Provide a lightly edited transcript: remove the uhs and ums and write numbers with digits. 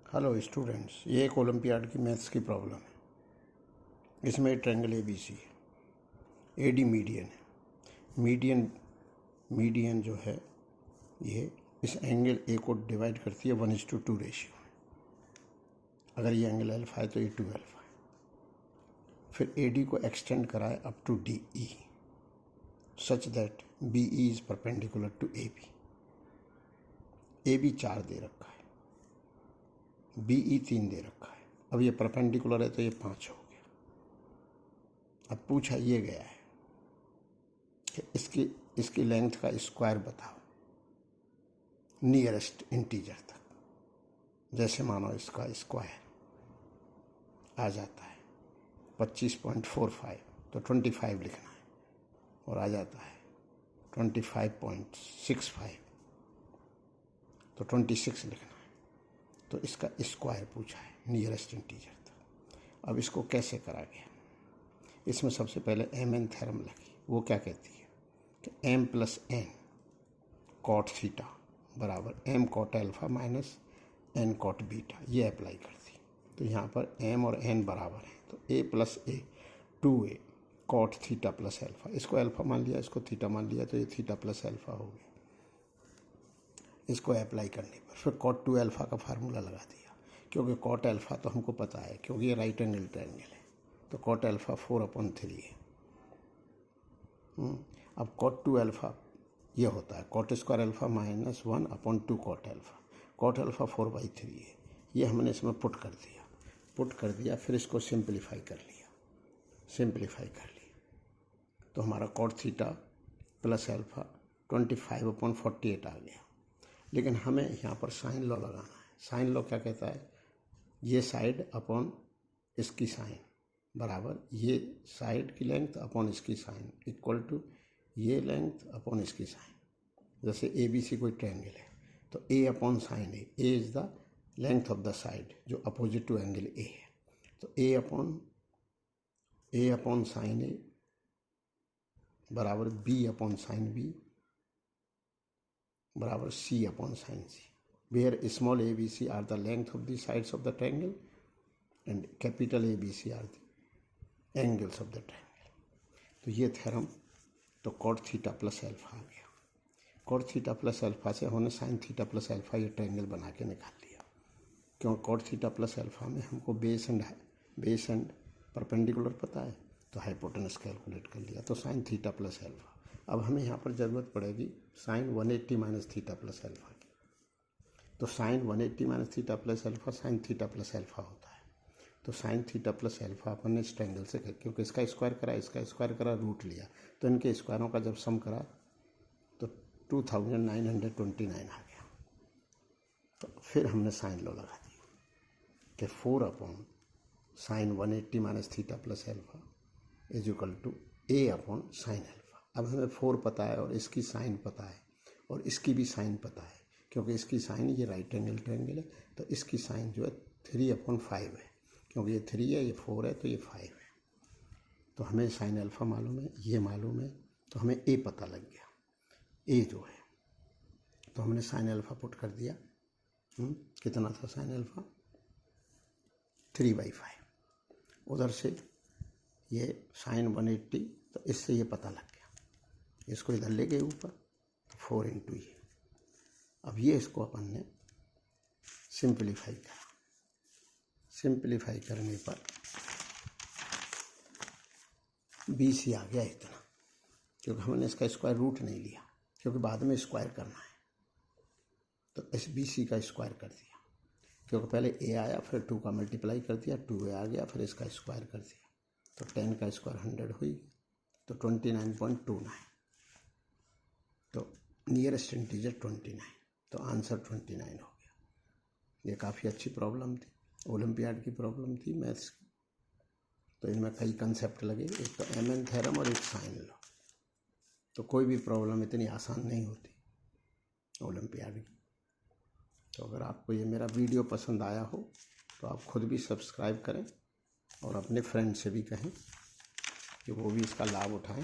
Hello students, ये एक olympiad की मैथ्स की प्रॉब्लम है। इसमें ट्रायंगल ABC है, AD मीडियन है। मीडियन जो है ये इस एंगल A को डिवाइड करती है 1:2 रेशियो में। अगर ये एंगल अल्फा है तो ये 2 अल्फा है। फिर AD को एक्सटेंड कराए up to DE such that BE is perpendicular to AB। AB 4 दे रखा है, BE 3 दे रखा है। अब ये परपेंडिकुलर है तो ये 5 हो गया। अब पूछा ये गया है कि इसकी लेंथ का स्क्वायर बताओ नियरेस्ट इंटीजर तक। जैसे मानो इसका स्क्वायर आ जाता है 25.45 तो 25 लिखना है, और आ जाता है 25.65 तो 26 लिखना है। तो इसका स्क्वायर पूछा है नियरेस्ट इंटीजर तक। अब इसको कैसे करा गया? इसमें सबसे पहले MN थ्योरम लगी। वो क्या कहती है कि M + N कॉट थीटा बराबर M cot alpha minus N cot beta, ये अप्लाई करती। तो यहाँ पर M और N बराबर हैं, तो A + A 2A cot theta plus alpha. इसको अल्फा मान लिया, इसको थीटा मान लिया, तो ये थीटा प्लस अल्फा हो गया। इसको अप्लाई करने पर फिर कॉट 2 अल्फा का फार्मूला लगा दिया, क्योंकि कॉट अल्फा तो हमको पता है क्योंकि ये राइट एंगल ट्रायंगल है। तो कॉट अल्फा 4/3 है। अब कॉट 2 अल्फा ये होता है cot square alpha minus 1/2 cot alpha. Cot alpha 4/3 है। ये हमने इसमें पुट कर दिया, फिर इसको सिंप्लीफाई कर लिया। तो हमारा कॉट थीटा प्लस अल्फा 25/48 आ गया। लेकिन हमें यहाँ पर साइन लॉ लगाना है। साइन लॉ क्या कहता है? ये साइड अपॉन इसकी साइन बराबर ये साइड की लेंथ अपॉन इसकी साइन इक्वल टू ये लेंथ अपॉन इसकी साइन। जैसे ABC कोई ट्रायंगल है तो A upon sign A is the length of the side जो अपोजिट टू एंगल A है। तो A अपॉन साइन A बराबर B अपॉन साइन B बराबर C upon sine C, where small ABC are the length of the sides of the triangle and capital ABC are the angles of the triangle। तो ये theorem तो cot theta plus alpha आ गया। Cot theta plus alpha से हमने sign theta plus alpha ये triangle बना के निकाल लिया। क्यों? कॉट थीटा प्लस अल्फा में हमको बेस एंड परपेंडिकुलर पता है, तो हाइपोटेनस कैलकुलेट कर लिया। तो साइन थीटा प्लस अल्फा। अब हमें यहाँ पर ज़रूरत पड़ेगी sine 180 minus theta plus alpha की। तो sine 180 minus theta plus alpha sine theta plus alpha होता है। तो साइन थीटा प्लस अल्फा अपन ने इस ट्रायंगल से क्योंकि इसका स्क्वायर करा रूट लिया, तो इनके स्क्वायरों का जब सम करा तो 2929 आ गया। तो फिर हमने साइन लॉ लगा दी कि 4/sin 180 minus theta plus alpha is equal to A upon sine alpha. अब हमें 4 पता है और इसकी साइन पता है और इसकी भी साइन पता है, क्योंकि इसकी साइन ये राइट एंगल ट्रायंगल है। तो इसकी साइन जो है 3/5 है, क्योंकि ये 3 है, ये 4 है, तो ये 5 है। तो हमें साइन अल्फा मालूम है, ये मालूम है, तो हमें A पता लग गया। A जो है तो हमने साइन अल्फा पुट कर दिया। कितना था साइन अल्फा? 3/5। उधर से ये साइन 180, तो इससे ये पता लग गया। इसको इधर ले गए ऊपर, 4 × ये। अब ये इसको अपन ने सिंप्लीफाई करने पर BC आ गया इतना, क्योंकि हमने इसका स्क्वायर रूट नहीं लिया, क्योंकि बाद में स्क्वायर करना है। तो इस BC का स्क्वायर कर दिया, क्योंकि पहले A आया, फिर 2 का मल्टीप्लाई कर दिया, 2A आ गया, फिर इसका स्क्वायर कर दिया। तो 10 का स्क्वायर 100 हुई, तो 29.29। तो नियरेस्ट इंटीजर 29, तो आंसर 29 हो गया। ये काफ़ी अच्छी प्रॉब्लम थी, ओलंपियाड की प्रॉब्लम थी मैथ्स की। तो इनमें कई कंसेप्ट लगे, एक तो MN थ्योरम और एक साइन लॉ। तो कोई भी प्रॉब्लम इतनी आसान नहीं होती ओलंपियाड की। तो अगर आपको ये मेरा वीडियो पसंद आया हो तो आप खुद भी सब्सक्राइब करें और अपने फ्रेंड से भी कहें कि वो भी इसका लाभ उठाएं।